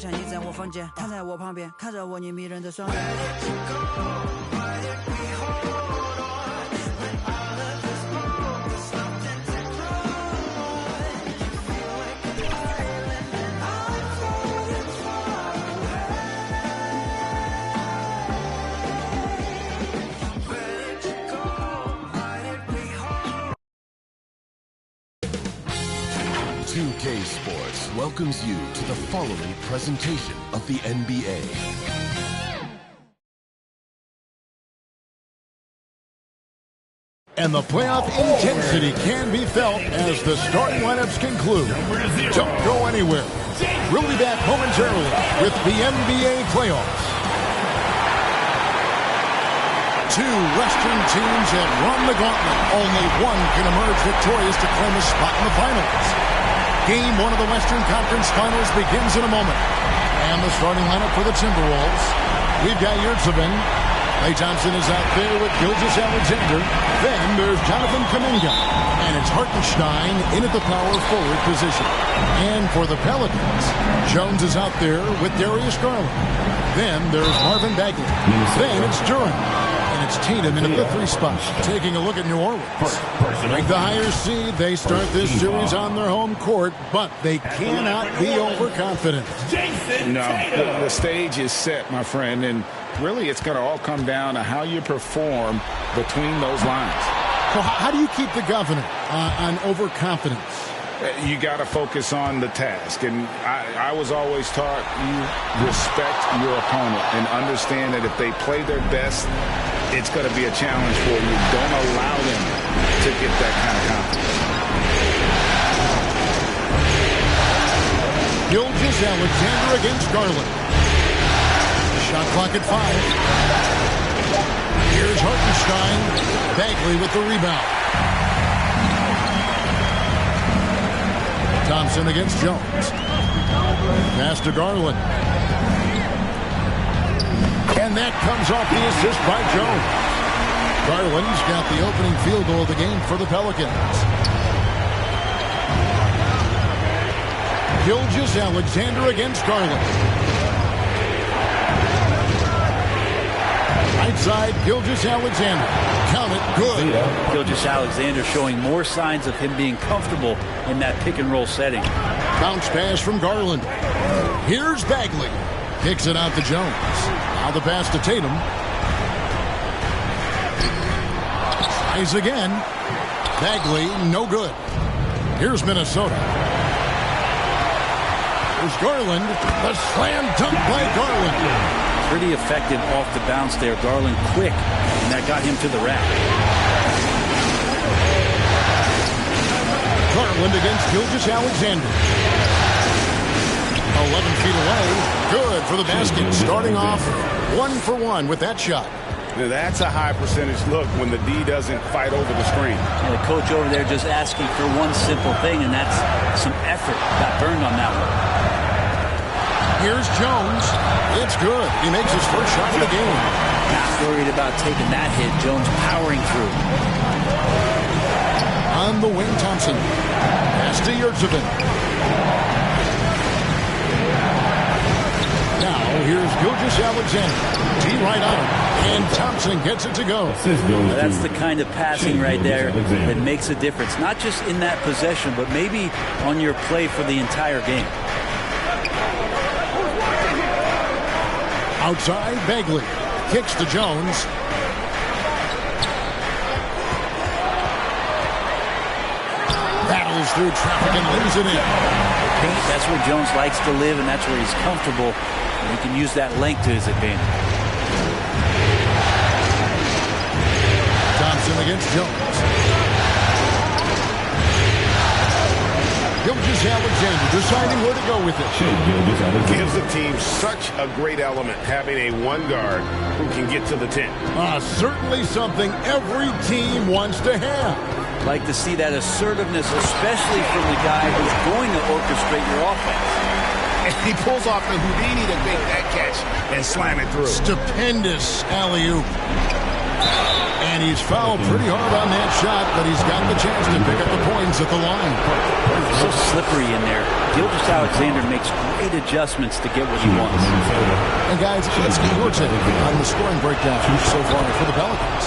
想你在我房间，躺在我旁边，看着我你迷人的双眼。2K Sports welcomes you to the following presentation of the NBA. And the playoff intensity can be felt as the starting lineups conclude. Don't go anywhere. We'll be back momentarily with the NBA playoffs. Two Western teams have run the gauntlet. Only one can emerge victorious to claim a spot in the finals. Game one of the Western Conference Finals begins in a moment. And the starting lineup for the Timberwolves. We've got Yurtsevin. Klay Thompson is out there with Gilgeous-Alexander. Then there's Jonathan Kuminga. And it's Hartenstein in at the power forward position. And for the Pelicans, Jones is out there with Darius Garland. Then there's Marvin Bagley. Then it's Durant. And it's Tatum in at the 3 spot. Taking a look at New Orleans. Like the higher seed, they start this series on their home court, but they cannot be overconfident. No, the stage is set, my friend, and really it's going to all come down to how you perform between those lines. Well, how do you keep the governor on overconfidence? You got to focus on the task, and I was always taught you respect your opponent and understand that if they play their best, it's going to be a challenge for you. Don't allow them to get that kind of confidence. Gilgeous-Alexander against Garland. Shot clock at 5. Here's Hartenstein. Bagley with the rebound. Thompson against Jones. Pass to Garland. And that comes off the assist by Jones. Garland's got the opening field goal of the game for the Pelicans. Gilgeous-Alexander against Garland. Right side, Gilgeous-Alexander. Count it, good. Gilgeous-Alexander showing more signs of him being comfortable in that pick-and-roll setting. Bounce pass from Garland. Here's Bagley. Kicks it out to Jones. Now the pass to Tatum. Tries again. Bagley, no good. Here's Minnesota. Here's Garland. The slam dunk by Garland. Pretty effective off the bounce there. Garland quick, and that got him to the rack. Garland against Gilgeous-Alexander. 11 feet away. Good for the basket. Starting off 1 for 1 with that shot. That's a high percentage look when the D doesn't fight over the screen. And the coach over there just asking for one simple thing, and that's some effort. Got burned on that one. Here's Jones. It's good. He makes his first shot of the game. Not worried about taking that hit. Jones powering through. On the wing, Thompson. Pass to Yurtsevin. Now, here's Gilgeous-Alexander. T right on him. And Thompson gets it to go. That's the kind of passing right there that makes a difference. Not just in that possession, but maybe on your play for the entire game. Outside, Bagley. Kicks to Jones. Battles through traffic and lays it in. Paint, that's where Jones likes to live, and that's where he's comfortable. And he can use that length to his advantage. Thompson against Jones. Gilgeous-Alexander deciding where to go with it. Gives the team such a great element having a one guard who can get to the 10. Certainly something every team wants to have. Like to see that assertiveness, especially from the guy who's going to orchestrate your offense. And he pulls off the Houdini to make that catch and slam it through. Stupendous alley-oop. And he's fouled pretty hard on that shot, but he's got the chance to pick up the points at the line. So slippery in there. Gilgeous-Alexander makes great adjustments to get what he wants. And guys, let's get your take on the scoring breakdown so far for the Pelicans.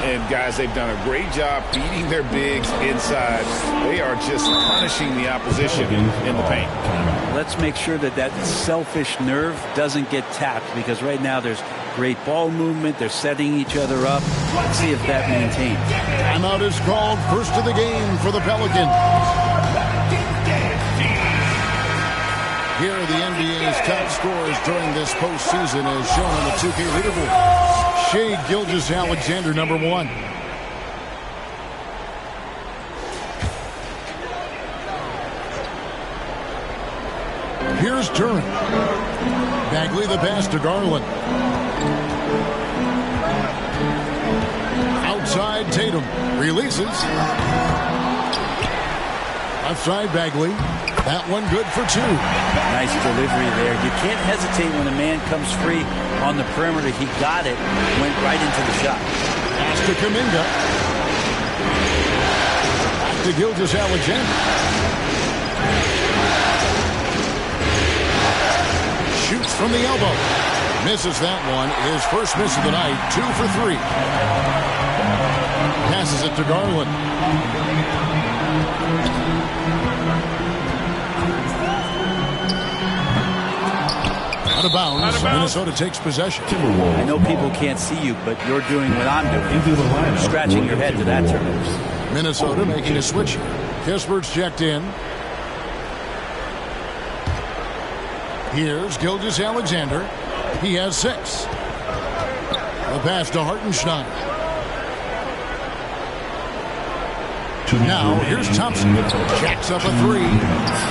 And guys, they've done a great job feeding their bigs inside. They are just punishing the opposition in the paint. Let's make sure that that selfish nerve doesn't get tapped, because right now there's great ball movement. They're setting each other up. Let's see if that maintains. Timeout is called, first of the game for the Pelicans. Here are the NBA's top scorers during this postseason as shown on the 2K leaderboard. Shai Gilgeous-Alexander, number 1. Here's Duran. Bagley the pass to Garland. Outside Tatum. Releases. Outside Bagley. That one good for 2. Nice delivery there. You can't hesitate when a man comes free on the perimeter. He got it. Went right into the shot. Pass to Kuminga. Back to Gilgeous-Alexander. Shoots from the elbow. Misses that one. His first miss of the night. 2 for 3. Passes it to Garland. Out of bounds. Minnesota takes possession. I know people can't see you, but you're doing what I'm doing. You're scratching your head to that term. Minnesota making a switch. Kispert's checked in. Here's Gilgeous-Alexander. He has 6. The pass to Hartenstein. Now here's Thompson. Jacks up a 3.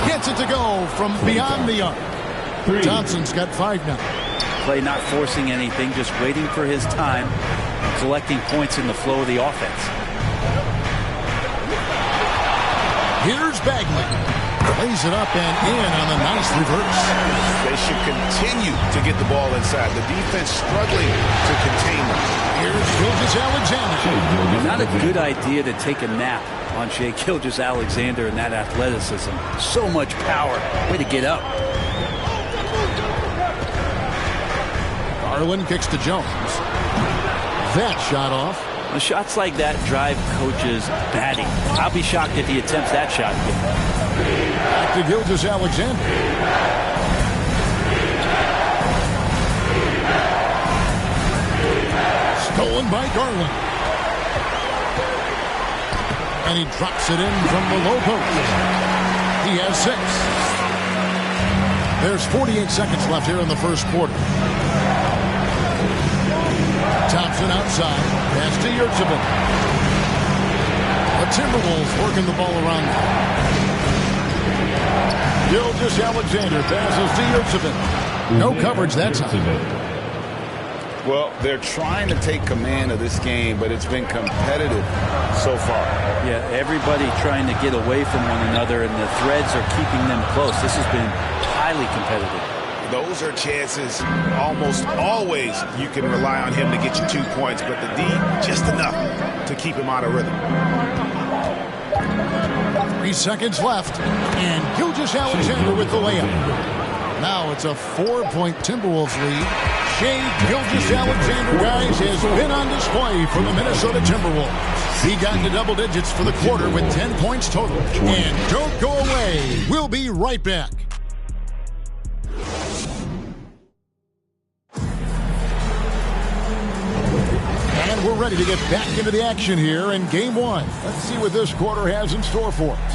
Gets it to go from beyond the arc. Thompson's got 5 now. Play not forcing anything, just waiting for his time, collecting points in the flow of the offense. Here's Bagley. Plays it up and in on the nice reverse. They should continue to get the ball inside. The defense struggling to contain them. Here's Gilgeous-Alexander. Not a good idea to take a nap on Shai Gilgeous-Alexander and that athleticism. So much power. Way to get up. Garland kicks to Jones. That shot off. The shots like that drive coaches batty. I'll be shocked if he attempts that shot again. Back to Gilgeous-Alexander. Stolen by Garland. And he drops it in from the low post. He has 6. There's 48 seconds left here in the first quarter. Thompson outside. Pass to Yurtsevin. The Timberwolves working the ball around. Gilgeous-Alexander passes to Yurtsevin. No coverage that time. Well, they're trying to take command of this game, but it's been competitive so far. Yeah, everybody trying to get away from one another, and the threads are keeping them close. This has been highly competitive. Those are chances almost always you can rely on him to get you 2 points, but the D, just enough to keep him out of rhythm. 3 seconds left, and Gilgeous-Alexander with the layup. Now it's a 4-point Timberwolves lead. Shai Gilgeous-Alexander, guys, has been on display for the Minnesota Timberwolves. He got into double digits for the quarter with 10 points total. And don't go away. We'll be right back. And we're ready to get back into the action here in Game 1. Let's see what this quarter has in store for us.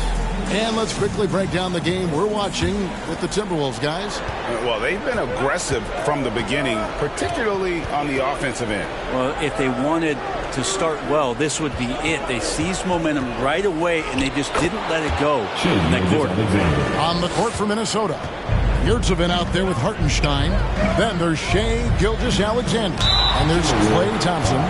And let's quickly break down the game we're watching with the Timberwolves, guys. Well, they've been aggressive from the beginning, particularly on the offensive end. Well, if they wanted to start well, this would be it. They seized momentum right away, and they just didn't let it go in that quarter. On the court for Minnesota, Yurtsevin out there with Hartenstein. Then there's Shai Gilgeous-Alexander. And there's Klay Thompson.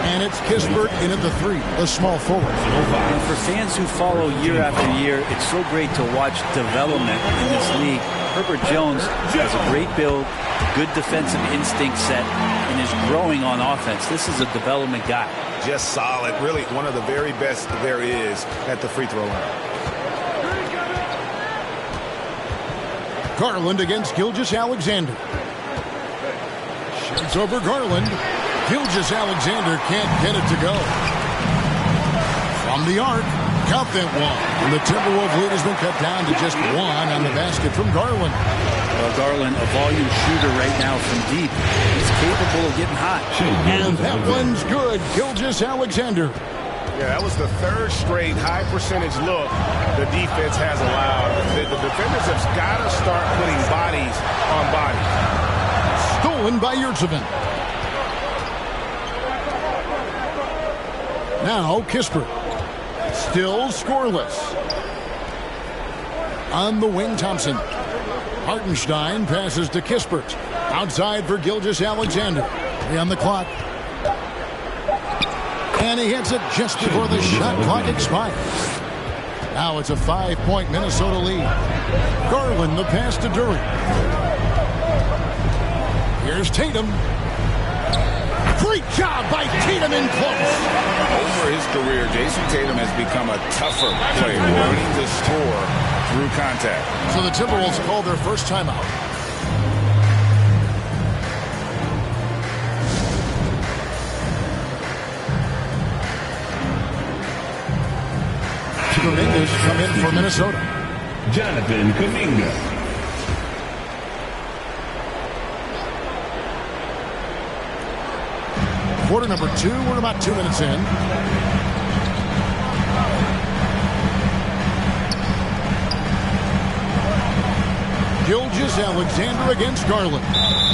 And it's Kispert in at the 3, the small forward. And for fans who follow year after year, it's so great to watch development in this league. Herbert Jones has a great build, good defensive instinct set, and and is growing on offense. This is a development guy. Just solid. Really one of the very best there is at the free throw line. Garland against Gilgeous-Alexander. Shoots over Garland. Gilgeous-Alexander can't get it to go. From the arc, count that one. And the Timberwolves lead has been cut down to just one on the basket from Garland. Well, Garland, a volume shooter right now from deep. He's capable of getting hot. And that one's good. Gilgeous-Alexander. Yeah, that was the third straight high percentage look the defense has allowed. The defenders have got to start putting bodies on bodies. Stolen by Yurtsevin. Now Kispert. Still scoreless. On the wing, Thompson. Hartenstein passes to Kispert. Outside for Gilgeous-Alexander. 3 on the clock. And he hits it just before the shot clock expires. Now it's a 5-point Minnesota lead. Garland the pass to Duren. Here's Tatum. Great job by Tatum in close. Over his career, Jason Tatum has become a tougher player, learning to score through contact. So the Timberwolves call their first timeout. Kuminga's come in for Minnesota. Jonathan Kuminga. Quarter number 2. We're about 2 minutes in. Gilgeous-Alexander against Garland.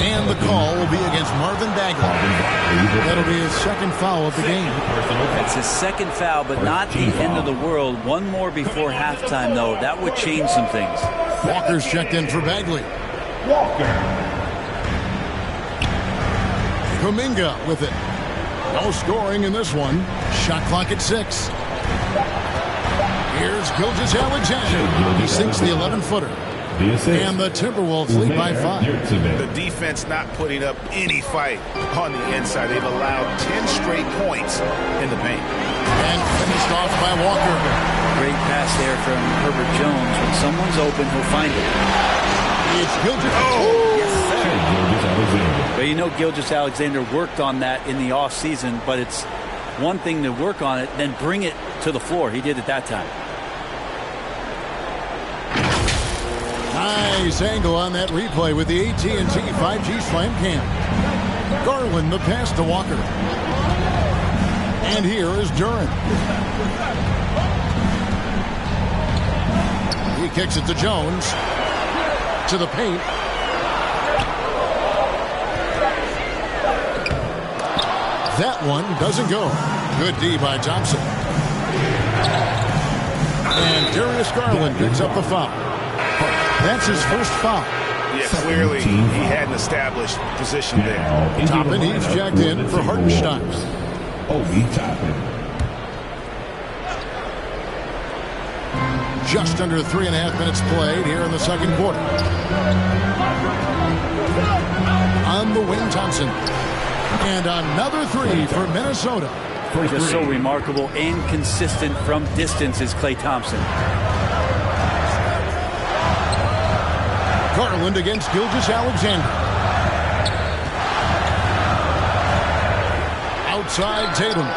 And the call will be against Marvin Bagley. That'll be his second foul of the game. That's his second foul, but not the end of the world. One more before halftime, though. That would change some things. Walker's checked in for Bagley. Kuminga with it. No scoring in this one. Shot clock at 6. Here's Gilgeous-Alexander. He sinks the 11-footer. And the Timberwolves lead by 5. The defense not putting up any fight on the inside. They've allowed 10 straight points in the paint. And finished off by Walker. Great pass there from Herbert Jones. When someone's open, he'll find it. It's Gilgeous. Yes, sir. But you know Gilgeous-Alexander worked on that in the offseason, but it's one thing to work on it, then bring it to the floor. He did it that time. Nice angle on that replay with the AT&T 5G Slam Cam. Garland the pass to Walker. And here is Duren. He kicks it to Jones. To the paint. That one doesn't go. Good D by Thompson. And Darius Garland picks up the foul. That's his first foul. Yeah, clearly he hadn't established position there. Toppin, he's jacked in for Hartenstein. Toppin. Just under 3.5 minutes played here in the second quarter. On the wing, Thompson. And another 3 for Minnesota. Just so remarkable and consistent from distance is Klay Thompson. Garland against Gilgeous-Alexander. Outside Tatum.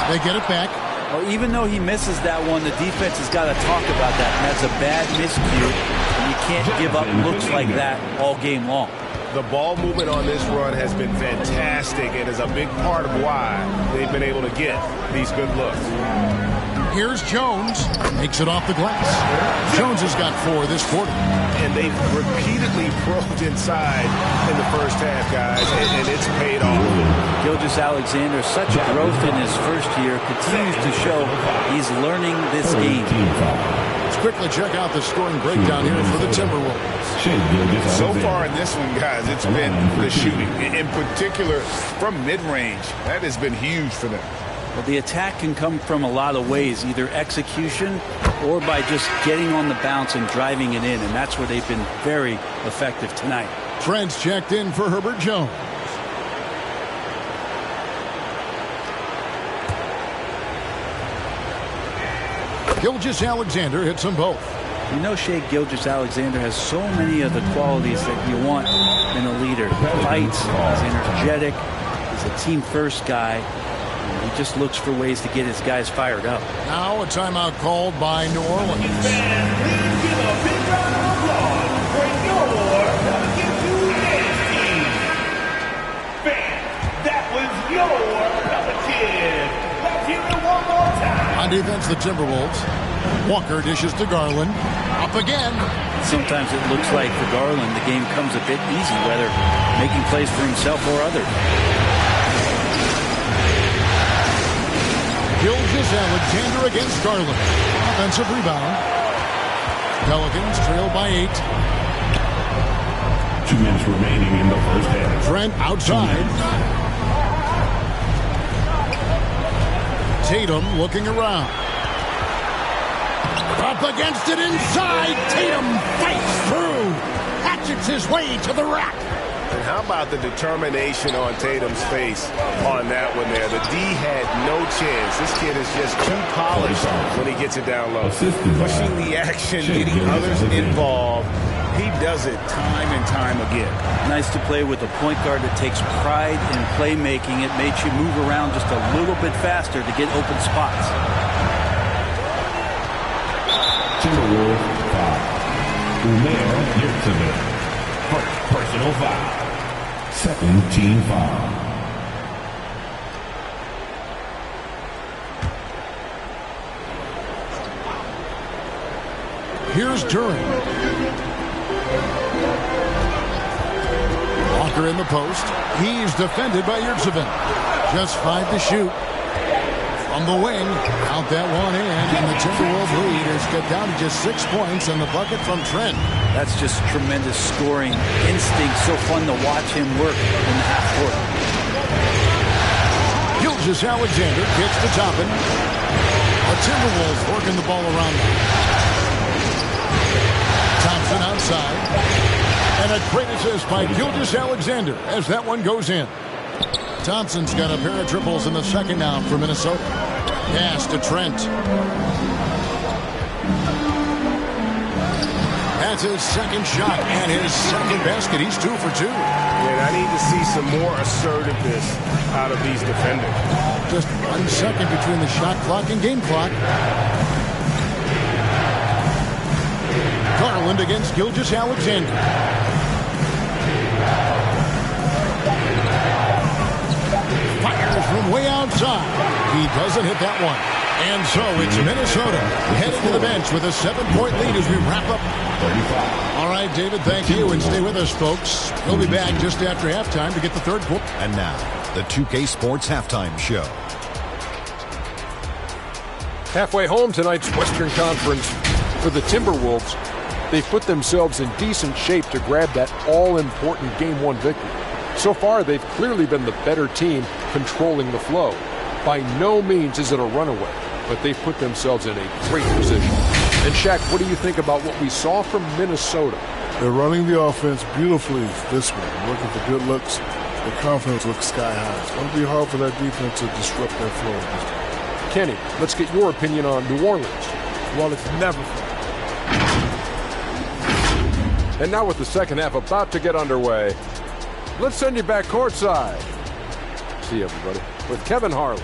They get it back. Well, even though he misses that one, the defense has got to talk about that. And that's a bad miscue. And you can't give up looks like that all game long. The ball movement on this run has been fantastic and is a big part of why they've been able to get these good looks. Here's Jones. Makes it off the glass. Jones has got 4 this quarter. And they've repeatedly probed inside in the first half, guys, and it's paid off. Gilgeous-Alexander, such a growth in his first year, continues to show he's learning this game. Let's quickly check out the scoring breakdown here for the Timberwolves. So far in this one, guys, it's been the shooting. In particular, from mid-range. That has been huge for them. Well, the attack can come from a lot of ways, either execution or by just getting on the bounce and driving it in, and that's where they've been very effective tonight. Trent's checked in for Herbert Jones. Gilgeous-Alexander hits them both. You know, Shai Gilgeous-Alexander has so many of the qualities that you want in a leader. He fights, he's energetic, he's a team-first guy. And he just looks for ways to get his guys fired up. Now a timeout called by New Orleans. Please give a big round of applause for your Pelicans team. Fans, that was your Pelicans. Let's hear it one more time. On defense, the Timberwolves. Walker dishes to Garland. Up again. Sometimes it looks like for Garland the game comes a bit easy, whether making plays for himself or others. Gilgeous-Alexander against Garland. Offensive rebound. Pelicans trail by 8. 2 minutes remaining in the first half. Trent outside. Tatum looking around. Up against it inside. Tatum fights through. Hatchets his way to the rack. And how about the determination on Tatum's face on that one there? The D had no chance. This kid is just too polished when he gets it down low. Pushing the action, getting others involved. He does it time and time again. Nice to play with a point guard that takes pride in playmaking. It makes you move around just a little bit faster to get open spots. Timberwolves foul. Umair Yurtseven. First personal foul. Second team foul. Here's Duran. Walker in the post. He's defended by Yurtseven. Just 5 to shoot. From the wing, out that one in, and the Timberwolves lead is cut down to just 6 points and the bucket from Trent. That's just tremendous scoring instinct. So fun to watch him work in the half court. Gilgeous-Alexander gets to Toppin. The Timberwolves working the ball around them. Thompson outside. And a great assist by Gilgeous-Alexander as that one goes in. Thompson's got a pair of triples in the second now for Minnesota. Pass to Trent. That's his second shot and his second basket. He's 2 for 2. And I need to see some more assertiveness out of these defenders. Just 1 second between the shot clock and game clock. Garland against Gilgeous-Alexander. Fires from way outside. He doesn't hit that one. And so it's Minnesota heading to the bench with a 7-point lead as we wrap up. 35. All right, David, thank you. And stay with us, folks. We'll be back just after halftime to get the third quarter. And now, the 2K Sports Halftime Show. Halfway home tonight's Western Conference for the Timberwolves. They've put themselves in decent shape to grab that all-important Game 1 victory. So far, they've clearly been the better team controlling the flow. By no means is it a runaway, but they've put themselves in a great position. And Shaq, what do you think about what we saw from Minnesota? They're running the offense beautifully this way, looking for good looks. The confidence looks sky high. It's going to be hard for that defense to disrupt their flow. Kenny, let's get your opinion on New Orleans. Well, it's never fun. And now with the second half about to get underway, let's send you back courtside. See you, everybody, with Kevin Harlan.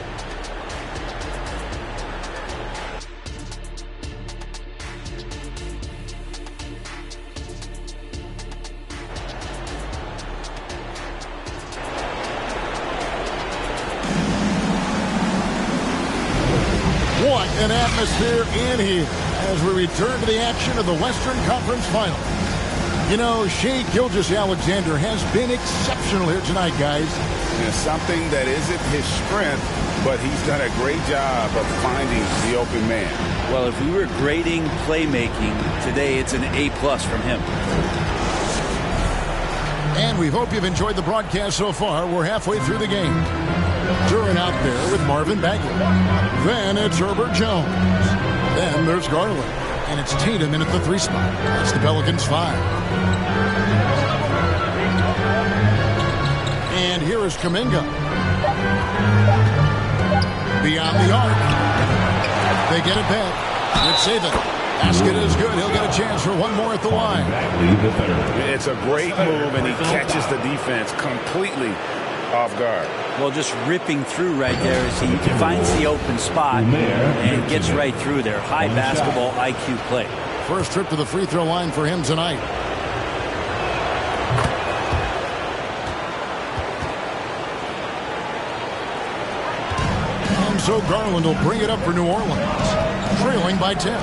What an atmosphere in here as we return to the action of the Western Conference Final. You know, Shai Gilgeous-Alexander has been exceptional here tonight, guys. It's something that isn't his strength, but he's done a great job of finding the open man. Well, if we were grading playmaking today, it's an A+ from him. And we hope you've enjoyed the broadcast so far. We're halfway through the game. Duran out there with Marvin Bagley. Then it's Herbert Jones. Then there's Garland. And it's Tatum in at the 3 spot. That's the Pelicans 5. And here is Kuminga. Beyond the arc. They get it back. It's Saban. Basket is good. He'll get a chance for one more at the line. It's a great move, and he catches the defense completely off guard. Well, just ripping through right there as he finds the open spot and gets right through there. High basketball IQ play. First trip to the free throw line for him tonight. And so Garland will bring it up for New Orleans, trailing by 10.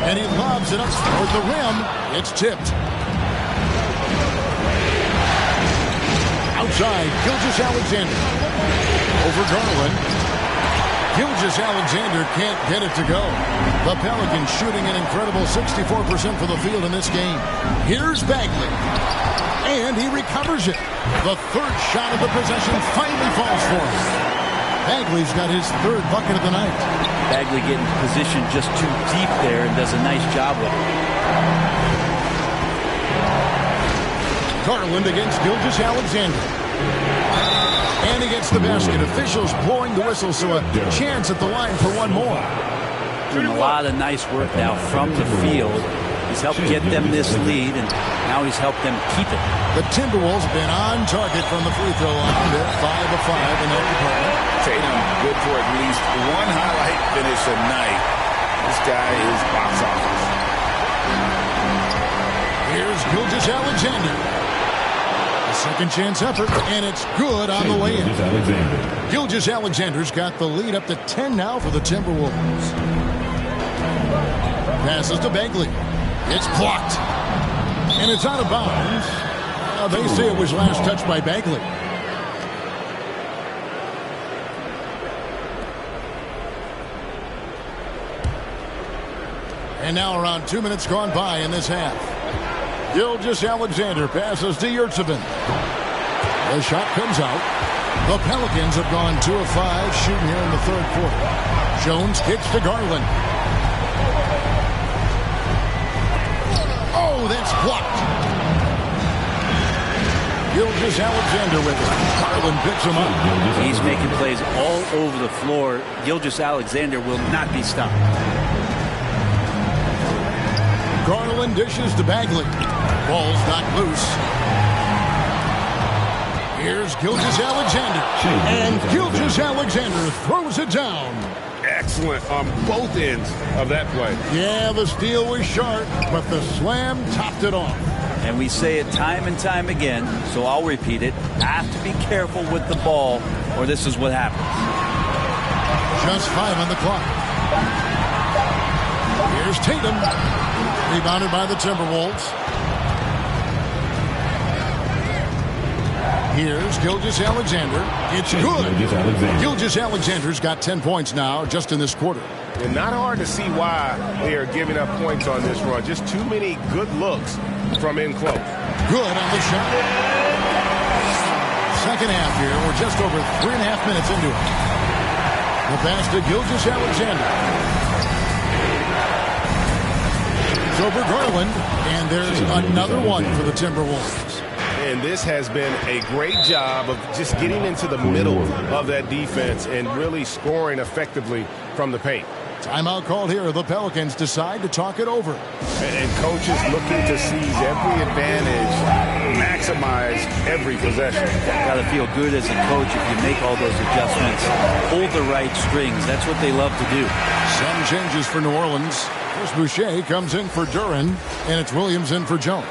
And he lobs it up toward the rim. It's tipped. Outside, Gilgeous-Alexander. Over Garland. Gilgeous-Alexander can't get it to go. The Pelicans shooting an incredible 64% for the field in this game. Here's Bagley. And he recovers it. The third shot of the possession finally falls for him. Bagley's got his third bucket of the night. Bagley getting positioned just too deep there and does a nice job with it. Garland against Gilgeous-Alexander. And he gets the basket. Officials blowing the whistle, so a chance at the line for one more. Doing a lot of nice work now from the field. He's helped get them this lead, and now he's helped them keep it. The Timberwolves have been on target from the free throw line. They're 5 of 5 in that department. Tatum good for at least one highlight finish a night. This guy is box office. Here's Gilgeous-Alexander. A second chance effort, and it's good on the way in. Gilgeous-Alexander's got the lead up to 10 now for the Timberwolves. Passes to Bagley. It's blocked. And it's out of bounds. They say it was last touched by Bagley. And now around 2 minutes gone by in this half. Gilgeous-Alexander passes to Yurtsevin. The shot comes out. The Pelicans have gone 2 of 5 shooting here in the third quarter. Jones kicks to Garland. Oh, that's blocked. Gilgeous-Alexander with it. Garland picks him up. He's making plays all over the floor. Gilgeous-Alexander will not be stopped. Garland dishes to Bagley. Ball's knocked loose. Here's Gilgeous-Alexander. And Gilgeous-Alexander throws it down. Excellent on both ends of that play. Yeah, the steal was sharp, but the slam topped it off. And we say it time and time again, so I'll repeat it. Have to be careful with the ball, or this is what happens. Just 5 on the clock. Here's Tatum. Rebounded by the Timberwolves. Here's Gilgeous-Alexander. It's good. Gilgeous-Alexander's got 10 points now just in this quarter. And not hard to see why they are giving up points on this run. Just too many good looks from in close. Good on the shot. Second half here. We're just over 3.5 minutes into it. The pass to Gilgeous-Alexander. It's over Garland. And there's another one for the Timberwolves. And this has been a great job of just getting into the middle of that defense and really scoring effectively from the paint. Timeout called here. The Pelicans decide to talk it over. And coaches looking to seize every advantage, maximize every possession. Got to feel good as a coach if you make all those adjustments. Hold the right strings. That's what they love to do. Some changes for New Orleans. Chris Boucher comes in for Duran, and it's Williams in for Jones.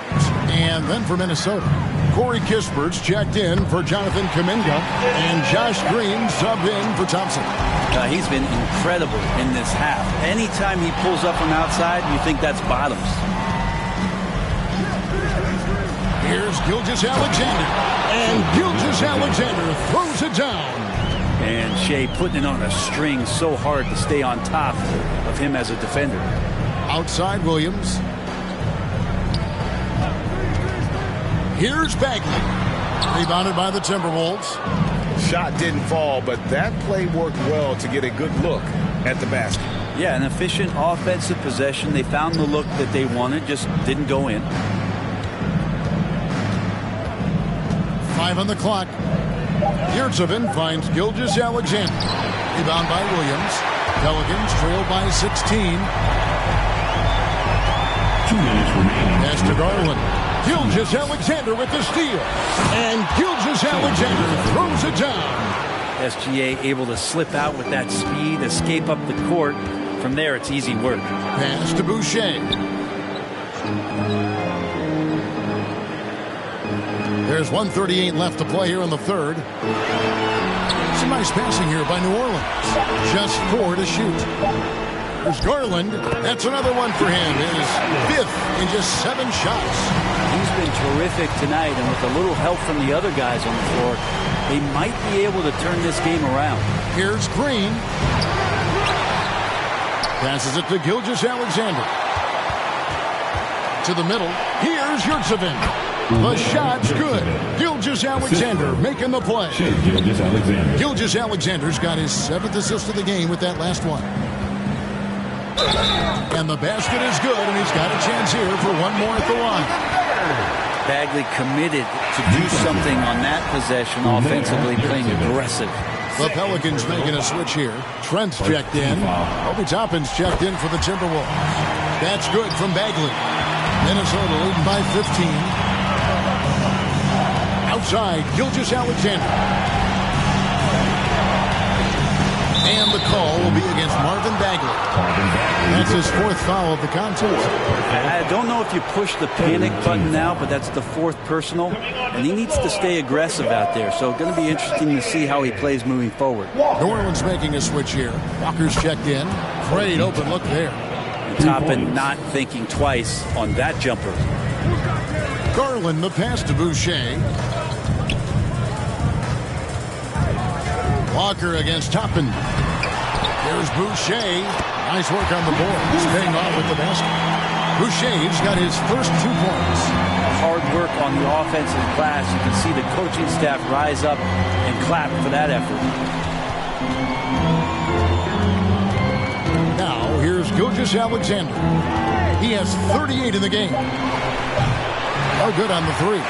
And then for Minnesota, Corey Kispert's checked in for Jonathan Kuminga, and Josh Green subbed in for Thompson. He's been incredible in this half. Anytime he pulls up from outside, you think that's bottoms. Here's Gilgeous-Alexander, and Gilgeous-Alexander throws it down. And Shea putting it on a string so hard to stay on top of him as a defender. Outside Williams. Here's Bagley. Rebounded by the Timberwolves. Shot didn't fall, but that play worked well to get a good look at the basket. Yeah, an efficient offensive possession. They found the look that they wanted, just didn't go in. 5 on the clock. Yurtsevin finds Gilgeous-Alexander. Rebound by Williams. Pelicans trail by 16. 2 minutes remaining. Pass to Garland. Gilgeous-Alexander with the steal. And Gilgeous-Alexander throws it down. SGA able to slip out with that speed, escape up the court. From there, it's easy work. Pass to Boucher. There's 1:38 left to play here in the third. Some nice passing here by New Orleans. Just 4 to shoot. There's Garland. That's another one for him. His 5th in just 7 shots. He's been terrific tonight, and with a little help from the other guys on the floor, they might be able to turn this game around. Here's Green. Passes it to Gilgeous-Alexander. To the middle. Here's Yurtsevin. The shot's good. Gilgeous-Alexander making the play. Gilgeous-Alexander's got his 7th assist of the game with that last one. And the basket is good, and he's got a chance here for one more at the line. Bagley committed to do something on that possession offensively, playing aggressive. The Pelicans making a switch here. Trent's checked in. Obi Toppin's checked in for the Timberwolves. That's good from Bagley. Minnesota leading by 15. Outside, Gilgeous-Alexander. And the call will be against Marvin Bagley. That's his 4th foul of the contest. I don't know if you push the panic button now, but that's the 4th personal, and he needs to stay aggressive out there. So going to be interesting to see how he plays moving forward. New Orleans making a switch here. Walker's checked in. Great open look there. And Toppin not thinking twice on that jumper. Garland, the pass to Boucher. Walker against Toppin. There's Boucher. Nice work on the boards. Paying off with the basket. Boucher's got his first 2 points. Hard work on the offensive glass. You can see the coaching staff rise up and clap for that effort. Now, here's Gilgeous-Alexander. He has 38 in the game. Oh, good on the 3.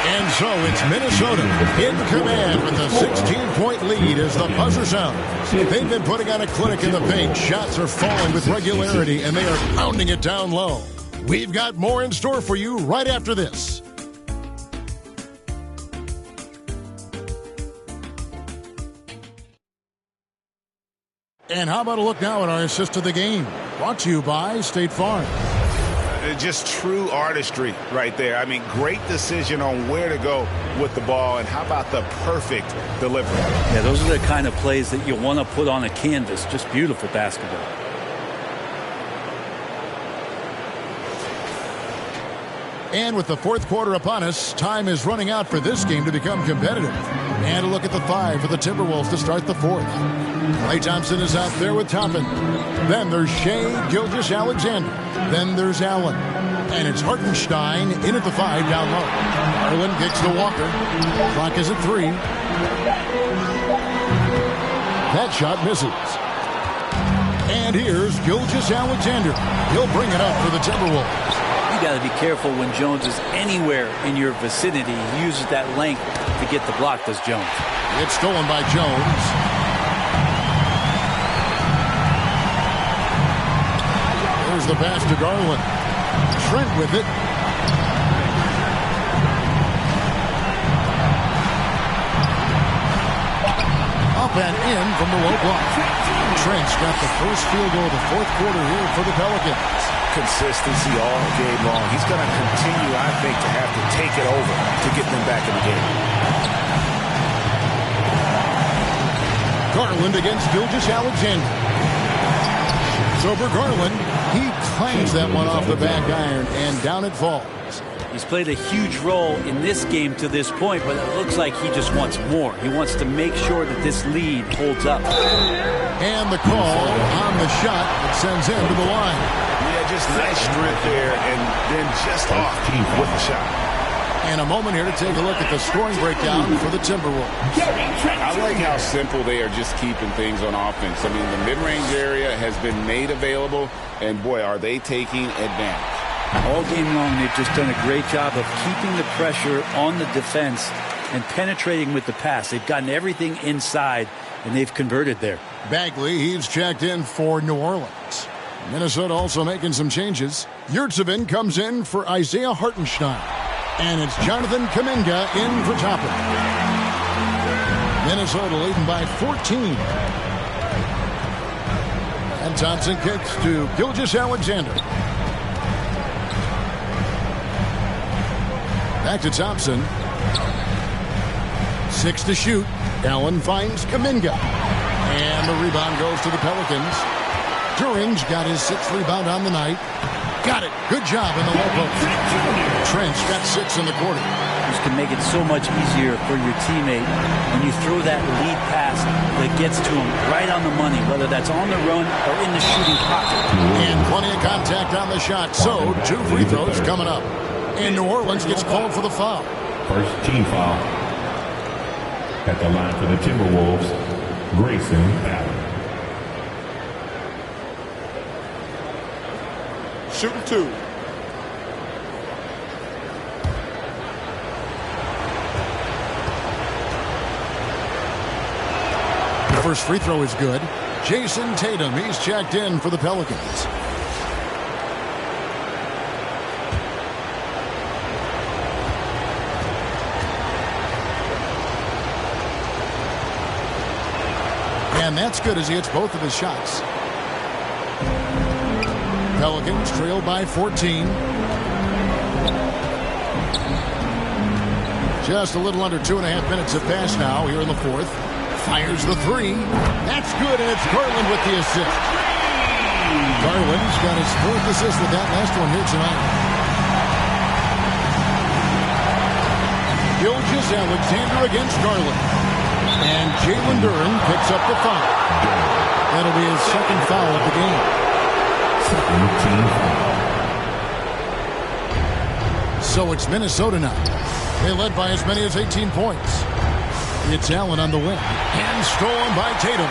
And so it's Minnesota in command with a 16-point lead as the buzzer sounds. They've been putting on a clinic in the paint. Shots are falling with regularity, and they are pounding it down low. We've got more in store for you right after this. And how about a look now at our assist of the game? Brought to you by State Farm. Just true artistry right there. I mean, great decision on where to go with the ball, and how about the perfect delivery? Yeah, those are the kind of plays that you want to put on a canvas. Just beautiful basketball. And with the 4th quarter upon us, time is running out for this game to become competitive. And a look at the 5 for the Timberwolves to start the 4th. Klay Thompson is out there with Toppin. Then there's Shea Gilgeous-Alexander. Then there's Allen. And it's Hartenstein in at the 5 down low. Garland kicks to Walker. Clock is at 3. That shot misses. And here's Gilgeous-Alexander. He'll bring it up for the Timberwolves. You got to be careful when Jones is anywhere in your vicinity. He uses that length to get the block, does Jones. It's stolen by Jones. There's the pass to Garland. Trent with it. Up and in from the low block. Trent's got the first field goal of the 4th quarter here for the Pelicans. Consistency all game long. He's going to continue, I think, to have to take it over to get them back in the game. Garland against Gilgeous-Alexander. So for Garland, he clangs that one off the back iron, and down it falls. He's played a huge role in this game to this point, but it looks like he just wants more. He wants to make sure that this lead holds up. And the call on the shot that sends him to the line. Yeah, just nice strength there, and then just off with the shot. And a moment here to take a look at the scoring breakdown for the Timberwolves. I like how simple they are just keeping things on offense. I mean, the mid-range area has been made available, and boy, are they taking advantage. All game long, they've just done a great job of keeping the pressure on the defense and penetrating with the pass. They've gotten everything inside, and they've converted there. Bagley, he's checked in for New Orleans. Minnesota also making some changes. Yurtsevin comes in for Isaiah Hartenstein. And it's Jonathan Kuminga in for Toppin. Minnesota leading by 14. And Thompson kicks to Gilgeous-Alexander. Back to Thompson. 6 to shoot. Allen finds Kuminga. And the rebound goes to the Pelicans. During's got his 6th rebound on the night. Got it. Good job in the low post. Trench got 6 in the quarter. This can make it so much easier for your teammate when you throw that lead pass that gets to him right on the money, whether that's on the run or in the shooting pocket. And plenty of contact on the shot. So 2 free throws coming up. And New Orleans gets called for the foul. First team foul. At the line for the Timberwolves, Grayson Allen. Shooting 2. The first free throw is good. Jason Tatum, he's checked in for the Pelicans. And that's good as he hits both of his shots. Pelicans trail by 14. Just a little under 2.5 minutes have passed now here in the fourth. Fires the 3. That's good, and it's Garland with the assist. Garland's got his 4th assist with that last one here tonight. Gilgeous-Alexander against Garland. And Jalen Duren picks up the foul. That'll be his 2nd foul of the game. So it's Minnesota now. They led by as many as 18 points. It's Allen on the wing. And stolen by Tatum.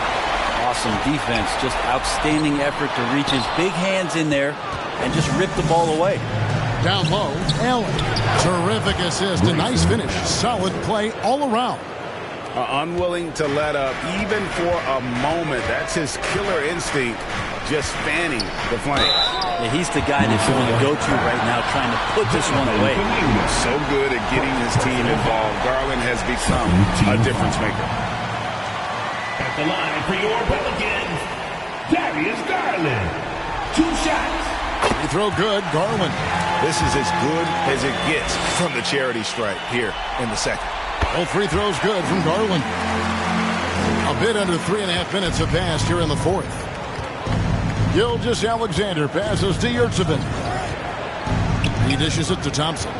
Awesome defense. Just outstanding effort to reach his big hands in there and just rip the ball away. Down low, Allen. Terrific assist. A nice finish. Solid play all around. Unwilling to let up even for a moment. That's his killer instinct, just fanning the flame. Yeah, he's the guy that you want to go to right now, trying to put this one away. So good at getting his team involved. Garland has become a difference maker. At the line for your Pelicans, Darius Garland. 2 shots. Free throw good, Garland. This is as good as it gets from the charity stripe here in the second. Both free throws good from Garland. A bit under 3.5 minutes have passed here in the fourth. Gilgeous-Alexander passes to Yurtsevin. He dishes it to Thompson.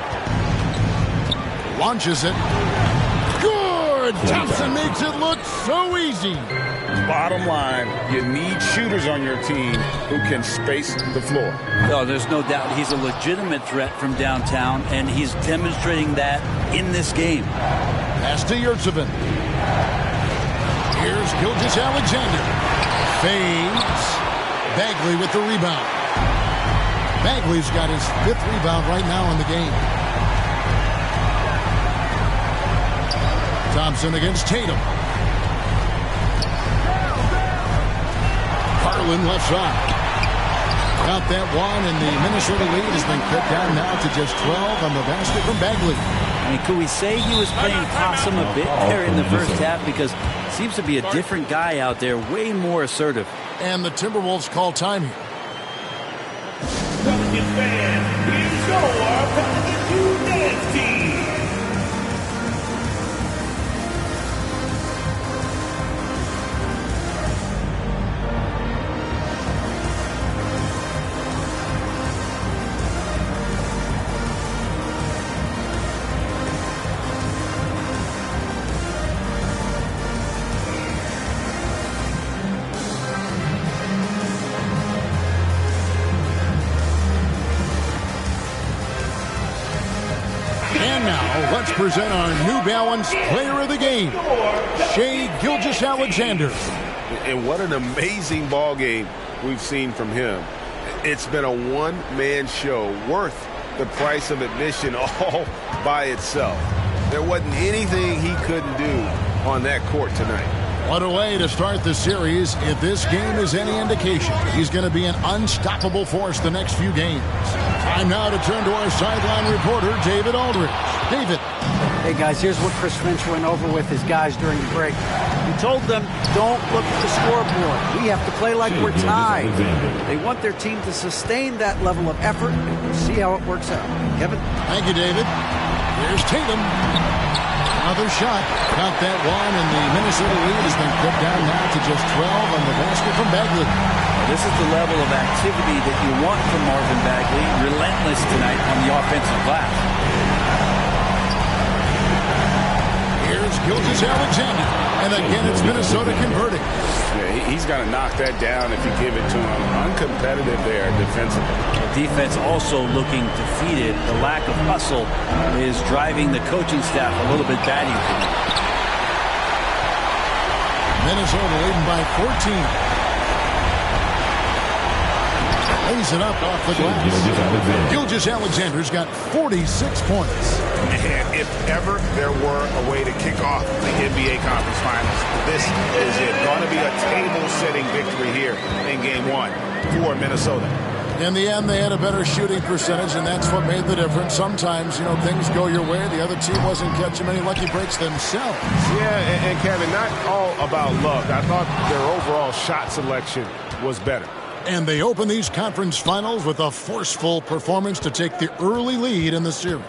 Launches it. Good! Thompson makes it look so easy. Bottom line, you need shooters on your team who can space the floor. No, there's no doubt he's a legitimate threat from downtown, and he's demonstrating that in this game. Pass to Yurtsevin. Here's Gilgeous-Alexander. Fades. Bagley with the rebound. Bagley's got his 5th rebound right now in the game. Thompson against Tatum. Garland left side. Got that one, and the Minnesota lead has been cut down now to just 12 on the basket from Bagley. I mean, could we say he was playing possum a bit there in the first half? Because it seems to be a different guy out there, way more assertive. And the Timberwolves call time here. Pelicans fans, here's your Pelicans U-Dance team. Let's present our New Balance Player of the Game, Shai Gilgeous-Alexander. And what an amazing ball game we've seen from him. It's been a one-man show worth the price of admission all by itself. There wasn't anything he couldn't do on that court tonight. What a way to start the series. If this game is any indication, he's going to be an unstoppable force the next few games. Time now to turn to our sideline reporter, David Aldridge. David. Hey, guys, here's what Chris Finch went over with his guys during the break. He told them, don't look at the scoreboard. We have to play like we're tied. They want their team to sustain that level of effort, and we'll see how it works out. Kevin? Thank you, David. Here's Tatum. Another shot. Got that one, and the Minnesota lead has been cut down now to just 12 on the basket from Bagley. This is the level of activity that you want from Marvin Bagley. Relentless tonight on the offensive glass. Here's Gilgeous-Alexander. And again, it's Minnesota converting. Yeah, he's got to knock that down if you give it to him. Uncompetitive there defensively. Defense also looking defeated. The lack of hustle is driving the coaching staff a little bit batty. Minnesota leading by 14. Lays it up off the glass. Gilgeous-Alexander's got 46 points. And if ever there were a way to kick off the NBA Conference Finals, this is it. Going to be a table-setting victory here in Game 1 for Minnesota. In the end, they had a better shooting percentage, and that's what made the difference. Sometimes, things go your way. The other team wasn't catching many lucky breaks themselves. Yeah, and Kevin, not all about luck. I thought their overall shot selection was better. And they open these conference finals with a forceful performance to take the early lead in the series.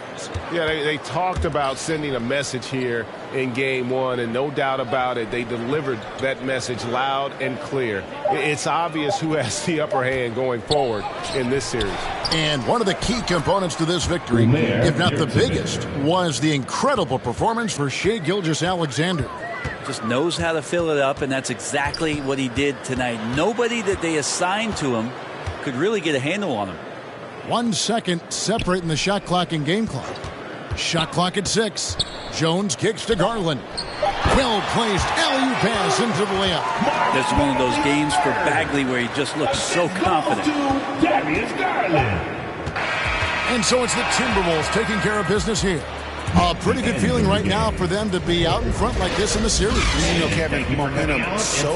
Yeah, they talked about sending a message here in Game 1, and no doubt about it, they delivered that message loud and clear. It's obvious who has the upper hand going forward in this series. And one of the key components to this victory, if not the biggest, was the incredible performance for Shai Gilgeous-Alexander. Just knows how to fill it up, and that's exactly what he did tonight. Nobody that they assigned to him could really get a handle on him. 1 second separating the shot clock and game clock. Shot clock at 6. Jones kicks to Garland. Well-placed alley-oop pass into the layup. This is one of those games for Bagley where he just looks so confident. And so it's the Timberwolves taking care of business here. A pretty good feeling right now for them to be out in front like this in the series. Kevin, momentum so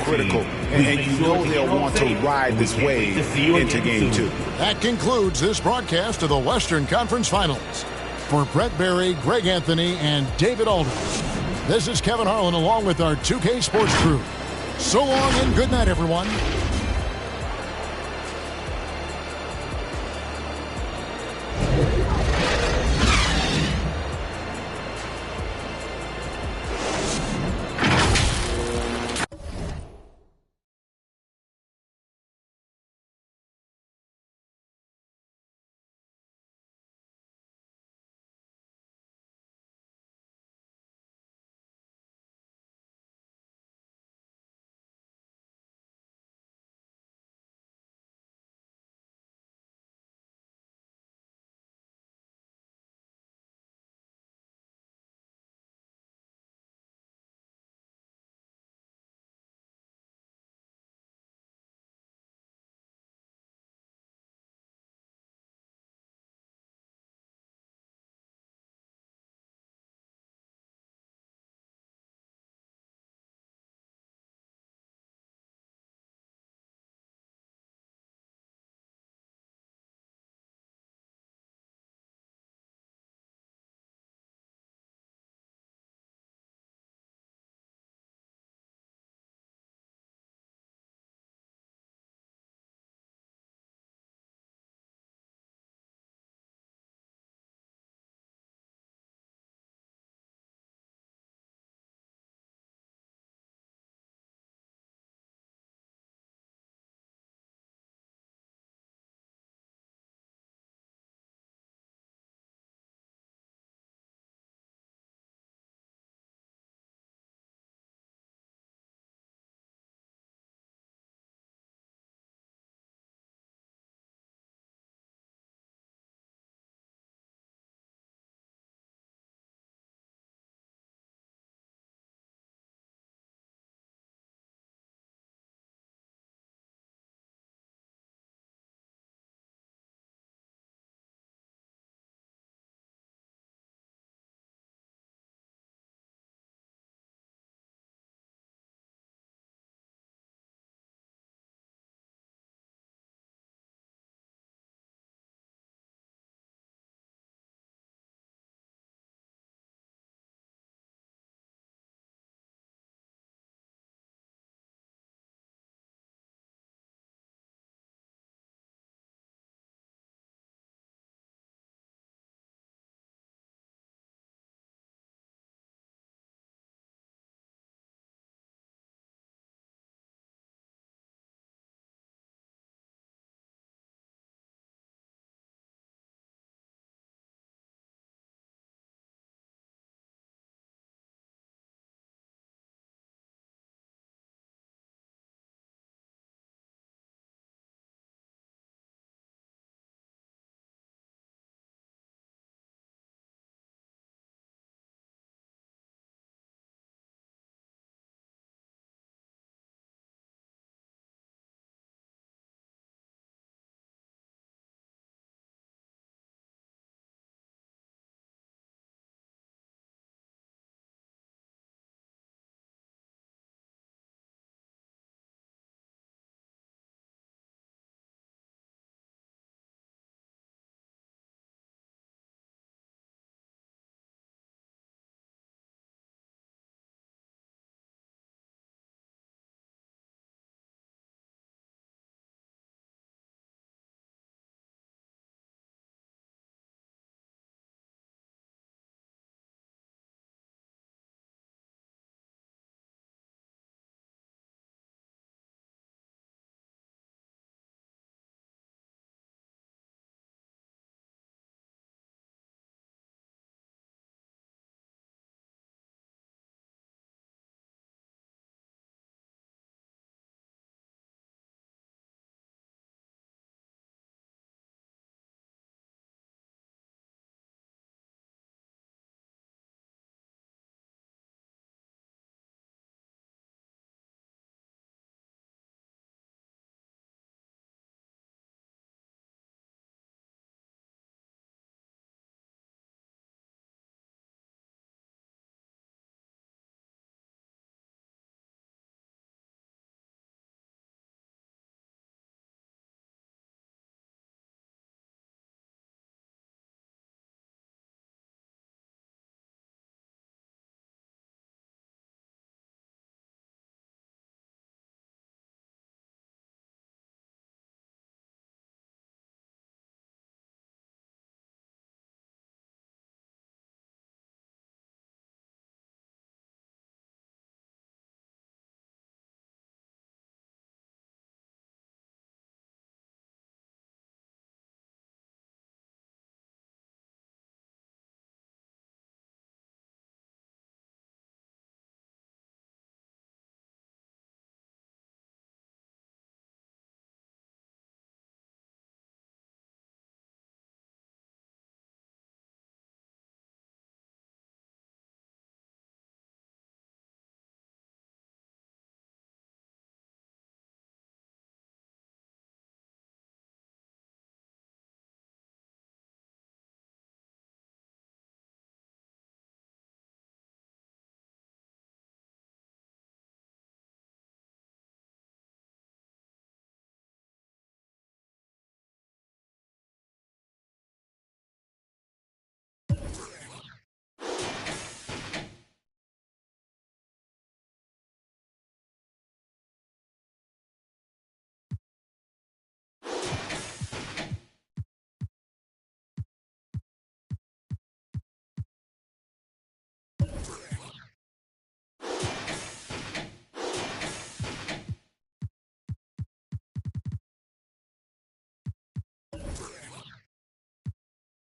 critical. And they'll want to ride this wave into Game 2. That concludes this broadcast of the Western Conference Finals. For Brett Berry, Greg Anthony, and David Aldridge, this is Kevin Harlan along with our 2K Sports crew. So long and good night, everyone.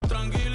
tranquilo.